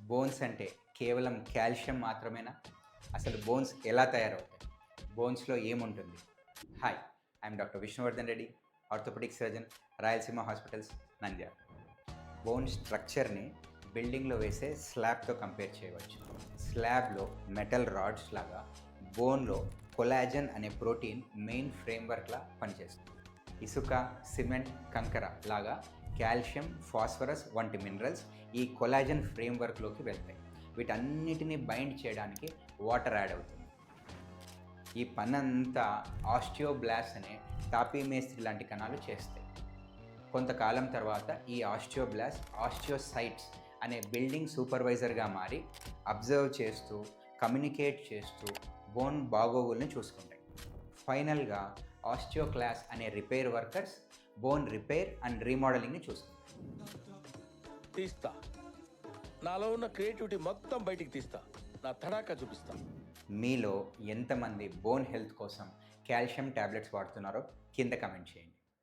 Bones అంటే కేవలం calcium మాత్రమేనా? అసలు బోన్స్ ఎలా తయారవుతాయి? బోన్స్‌లో ఏముంటుంది? Hi! I'm doctor Vishnuvardhan Reddy, orthopaedic surgeon, Rayalaseema hospitals, Nandyal. Bone స్ట్రక్చర్‌ని బిల్డింగ్‌లో వేసే స్లాబ్‌తో కంపేర్ చేయవచ్చు. స్లాబ్‌లో మెటల్ రాడ్స్ లాగా బోన్‌లో కొలాజన్ అనే ప్రోటీన్ మెయిన్ ఫ్రేమ్‌వర్క్‌లా పనిచేస్తుంది. ఇసుక, సిమెంట్, కంకర లాగా కాల్షియం, ఫాస్ఫరస్ వంటి మినరల్స్ ఈ కొలాజన్ ఫ్రేమ్వర్క్లోకి వెళ్తాయి. వీటన్నిటిని బైండ్ చేయడానికి వాటర్ యాడ్ అవుతుంది. ఈ పనంతా ఆస్టియోబ్లాస్ట్ అనే తాపీ మేస్త్రి లాంటి కణాలు చేస్తాయి. కొంతకాలం తర్వాత ఈ ఆస్టియోబ్లాస్ట్ ఆస్టియోసైట్స్ అనే బిల్డింగ్ సూపర్వైజర్గా మారి అబ్జర్వ్ చేస్తూ, కమ్యూనికేట్ చేస్తూ బోన్ బాగోగుల్ని చూసుకుంటాయి. ఫైనల్గా ఆస్టియోక్లాస్ అనే repair workers bone repair and రీమోడలింగ్ని చూసుకుంటారు. తీస్తా. నాలో ఉన్న క్రియేటివిటీ మొత్తం బయటికి తీస్తా. నా తడాకా చూపిస్తా. మీలో ఎంతమంది బోన్ హెల్త్ కోసం కాల్షియం టాబ్లెట్స్ వాడుతున్నారో కింద కమెంట్ చేయండి.